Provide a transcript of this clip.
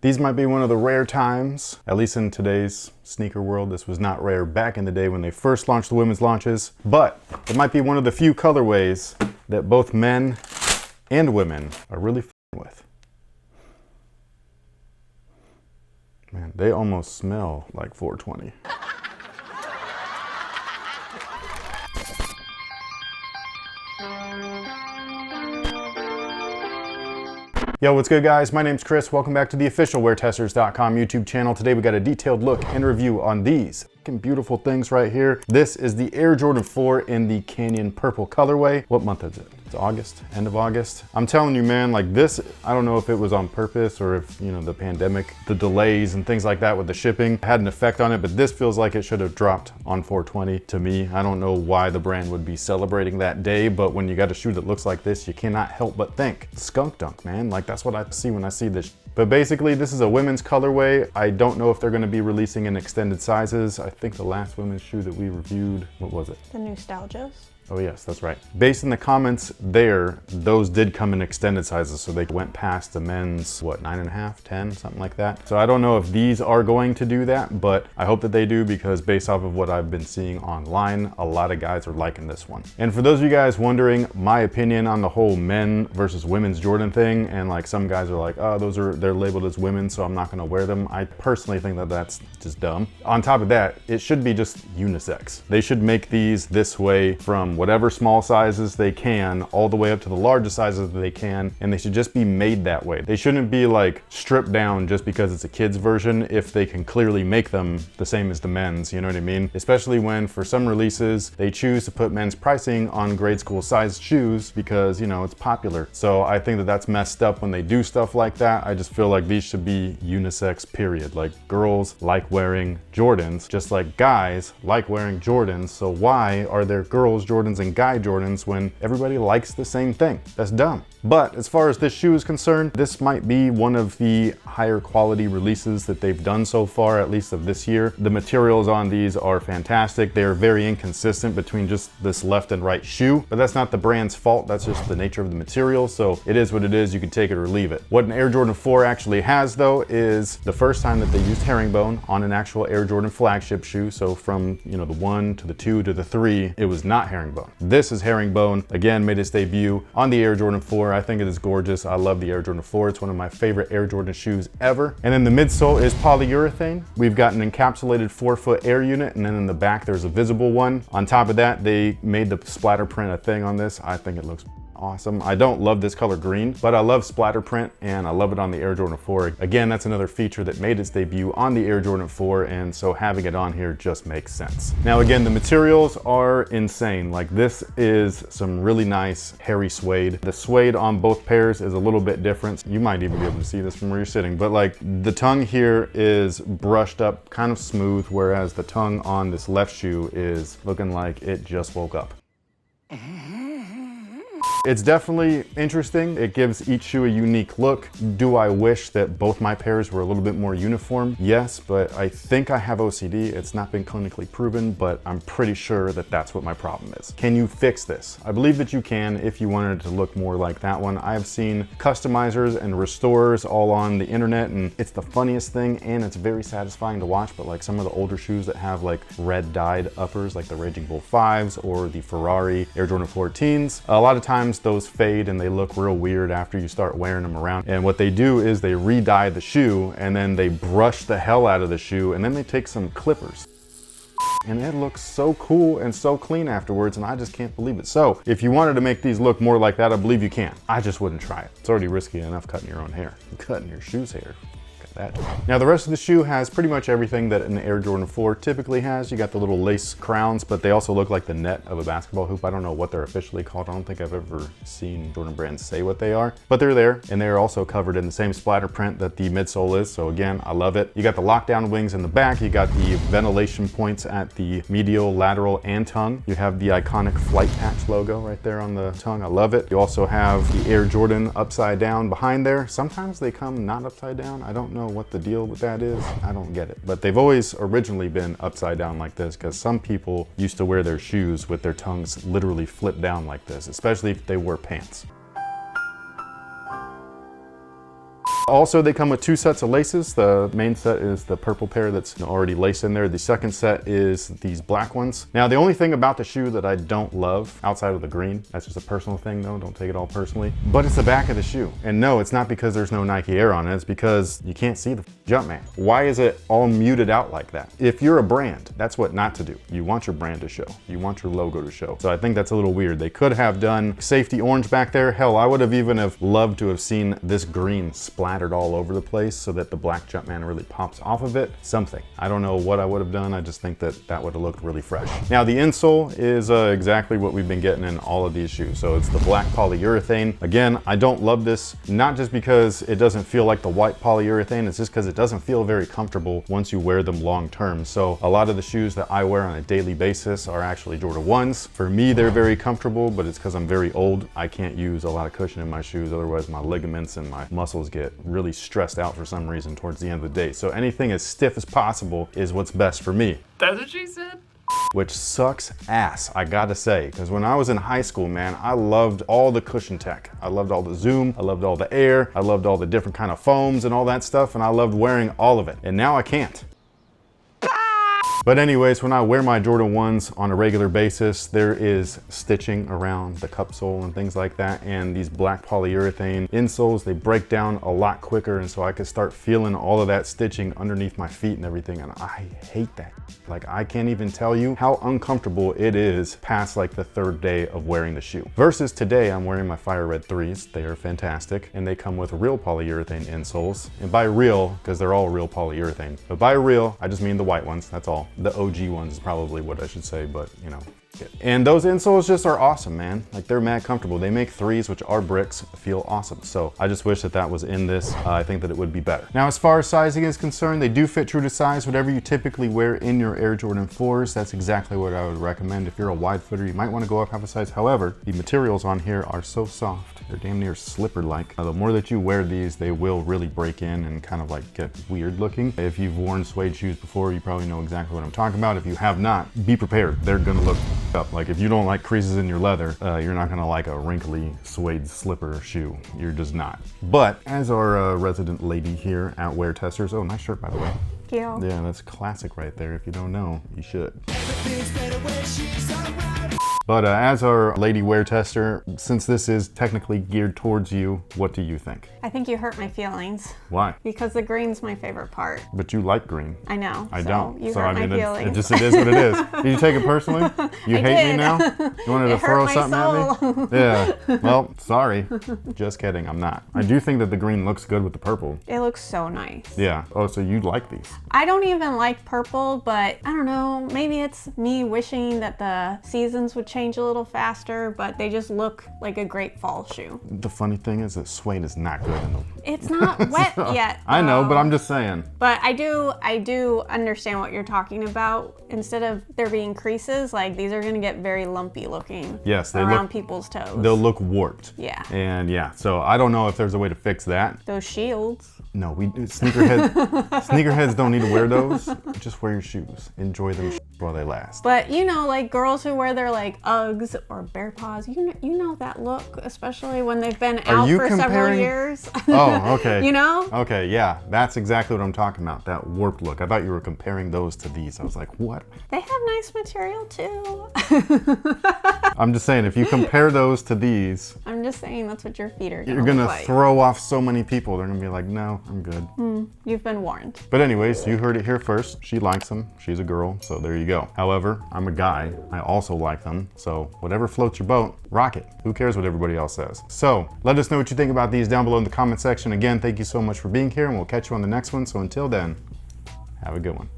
These might be one of the rare times, at least in today's sneaker world. This was not rare back in the day when they first launched the women's launches, but it might be one of the few colorways that both men and women are really f***ing with. Man, they almost smell like 420. Yo, what's good guys? My name's Chris. Welcome back to the official WearTesters.com YouTube channel. Today we got a detailed look and review on these beautiful things right here. This is the Air Jordan 4 in the Canyon Purple colorway. What month is it? It's August, end of August. I'm telling you, man, like this, I don't know if it was on purpose or if, you know, the pandemic, the delays and things like that with the shipping had an effect on it, but this feels like it should have dropped on 420 to me. I don't know why the brand would be celebrating that day, but when you got a shoe that looks like this, you cannot help but think skunk dunk, man. Like that's what I see when I see this. But basically, this is a women's colorway. I don't know if they're going to be releasing in extended sizes. I think the last women's shoe that we reviewed, what was it? The Nostalgias. Oh yes, that's right. Based on the comments there, those did come in extended sizes, so they went past the men's, what, 9.5, 10, something like that. So I don't know if these are going to do that, but I hope that they do because based off of what I've been seeing online, a lot of guys are liking this one. And for those of you guys wondering, my opinion on the whole men versus women's Jordan thing, and like some guys are like, oh, they're labeled as women, so I'm not gonna wear them. I personally think that that's just dumb. On top of that, it should be just unisex. They should make these this way from whatever small sizes they can all the way up to the largest sizes that they can, and they should just be made that way. They shouldn't be like stripped down just because it's a kid's version if they can clearly make them the same as the men's, you know what I mean? Especially when for some releases they choose to put men's pricing on grade school sized shoes because, you know, it's popular. So I think that that's messed up when they do stuff like that. I just feel like these should be unisex, period. Like girls like wearing Jordans just like guys like wearing Jordans. So why are there girls Jordans and guy Jordans when everybody likes the same thing? That's dumb. But as far as this shoe is concerned, this might be one of the higher quality releases that they've done so far, at least of this year. The materials on these are fantastic. They are very inconsistent between just this left and right shoe, but that's not the brand's fault. That's just the nature of the material. So it is what it is. You can take it or leave it. What an Air Jordan 4 actually has though is the first time that they used herringbone on an actual Air Jordan flagship shoe. So from, you know, the 1 to the 2 to the 3, it was not herringbone. This is herringbone. Again, made its debut on the Air Jordan 4. I think it is gorgeous. I love the Air Jordan 4. It's one of my favorite Air Jordan shoes ever. And then the midsole is polyurethane. We've got an encapsulated 4-foot air unit, and then in the back there's a visible one. On top of that, they made the splatter print a thing on this. I think it looks awesome. I don't love this color green, but I love splatter print and I love it on the Air Jordan 4. Again, that's another feature that made its debut on the Air Jordan 4, and so having it on here just makes sense. Now again, the materials are insane. Like this is some really nice hairy suede. The suede on both pairs is a little bit different. You might even be able to see this from where you're sitting, but like the tongue here is brushed up, kind of smooth, whereas the tongue on this left shoe is looking like it just woke up. It's definitely interesting. It gives each shoe a unique look. Do I wish that both my pairs were a little bit more uniform? Yes, but I think I have OCD. It's not been clinically proven, but I'm pretty sure that that's what my problem is. Can you fix this? I believe that you can if you wanted it to look more like that one. I've seen customizers and restorers all on the internet, and it's the funniest thing, and it's very satisfying to watch, but like some of the older shoes that have like red dyed uppers, like the Raging Bull 5s or the Ferrari Air Jordan 14s, a lot of times those fade and they look real weird after you start wearing them around. And what they do is they re-dye the shoe and then they brush the hell out of the shoe and then they take some clippers. And it looks so cool and so clean afterwards, and I just can't believe it. So if you wanted to make these look more like that, I believe you can. I just wouldn't try it. It's already risky enough cutting your own hair. Cutting your shoe's hair. That. Now the rest of the shoe has pretty much everything that an Air Jordan 4 typically has. You got the little lace crowns, but they also look like the net of a basketball hoop. I don't know what they're officially called. I don't think I've ever seen Jordan brands say what they are, but they're there, and they're also covered in the same splatter print that the midsole is. So again, I love it. You got the lockdown wings in the back. You got the ventilation points at the medial, lateral, and tongue. You have the iconic flight patch logo right there on the tongue. I love it. You also have the Air Jordan upside down behind there. Sometimes they come not upside down. I don't know what the deal with that is. I don't get it. But they've always originally been upside down like this because some people used to wear their shoes with their tongues literally flipped down like this, especially if they wore pants. Also, they come with 2 sets of laces. The main set is the purple pair that's already laced in there. The second set is these black ones. Now, the only thing about the shoe that I don't love, outside of the green, that's just a personal thing though, don't take it all personally, but it's the back of the shoe. And no, it's not because there's no Nike Air on it, it's because you can't see the Jumpman. Why is it all muted out like that? If you're a brand, that's what not to do. You want your brand to show. You want your logo to show. So I think that's a little weird. They could have done safety orange back there. Hell, I would have even have loved to have seen this green splattered all over the place so that the black Jumpman really pops off of it. Something. I don't know what I would have done. I just think that that would have looked really fresh. Now the insole is exactly what we've been getting in all of these shoes. So it's the black polyurethane. Again, I don't love this, not just because it doesn't feel like the white polyurethane, it's just because it doesn't feel very comfortable once you wear them long term. So a lot of the shoes that I wear on a daily basis are actually Jordan 1s. For me, they're very comfortable, but it's because I'm very old. I can't use a lot of cushion in my shoes, otherwise my ligaments and my muscles get really stressed out for some reason towards the end of the day. So anything as stiff as possible is what's best for me. That's what she said. Which sucks ass, I gotta say, because when I was in high school, man, I loved all the cushion tech. I loved all the Zoom, I loved all the air, I loved all the different kind of foams and all that stuff, and I loved wearing all of it. And now I can't. But anyways, when I wear my Jordan 1s on a regular basis, there is stitching around the cup sole and things like that. And these black polyurethane insoles, they break down a lot quicker. And so I could start feeling all of that stitching underneath my feet and everything. And I hate that. Like, I can't even tell you how uncomfortable it is past like the 3rd day of wearing the shoe. Versus today, I'm wearing my Fire Red 3s. They are fantastic. And they come with real polyurethane insoles. And by real, because they're all real polyurethane. But by real, I just mean the white ones, that's all. The OG ones is probably what I should say, but you know. And those insoles just are awesome, man. Like, they're mad comfortable. They make 3s, which are bricks, feel awesome. So I just wish that that was in this. I think that it would be better. Now, as far as sizing is concerned, they do fit true to size. Whatever you typically wear in your Air Jordan 4s, that's exactly what I would recommend. If you're a wide footer, you might want to go up half a size. However, the materials on here are so soft. They're damn near slipper-like. The more that you wear these, they will really break in and kind of like get weird looking. If you've worn suede shoes before, you probably know exactly what I'm talking about. If you have not, be prepared. They're gonna look up. Like, if you don't like creases in your leather, you're not gonna like a wrinkly suede slipper shoe. You're just not. But as our resident lady here at WearTesters, oh, nice shirt by the way. Thank you. Yeah, that's classic right there. If you don't know, you should. But as our lady wear tester, since this is technically geared towards you, what do you think? I think you hurt my feelings. Why? Because the green's my favorite part. But you like green. I know. I so don't. You So hurt I mean, my feelings. it is what it is. Did you take it personally? You I hate me did. now? You wanted to It throw hurt my something at soul. me? Yeah. Well, sorry. Just kidding. I'm not. I do think that the green looks good with the purple. It looks so nice. Yeah. Oh, so you like these? I don't even like purple, but I don't know. Maybe it's me wishing that the seasons would change a little faster, but they just look like a great fall shoe. The funny thing is that suede is not good in them. It's not wet yet. I know, but though. I'm just saying. But I do understand what you're talking about. Instead of there being creases, like, these are gonna get very lumpy looking. Yes, they around look, people's toes. They'll look warped. Yeah. And yeah, so I don't know if there's a way to fix that. Those shields. No, sneakerheads don't need to wear those. Just wear your shoes. Enjoy them while they last. But you know, like girls who wear their like Uggs or bare paws, you know that look, especially when they've been out you for several comparing- years. Oh, okay. You know? Okay, yeah, that's exactly what I'm talking about, that warped look. I thought you were comparing those to these. I was like, what? They have nice material too. I'm just saying, if you compare those to these, I'm just saying that's what your feet are gonna you're gonna look like. throw off so many people. They're gonna be like, no, I'm good. You've been warned. But anyways, you heard it here first. She likes them. She's a girl, so there you go. However, I'm a guy. I also like them. So whatever floats your boat, rock it. Who cares what everybody else says? So let us know what you think about these down below in the comment section. Again, thank you so much for being here, and we'll catch you on the next one. So until then, have a good one.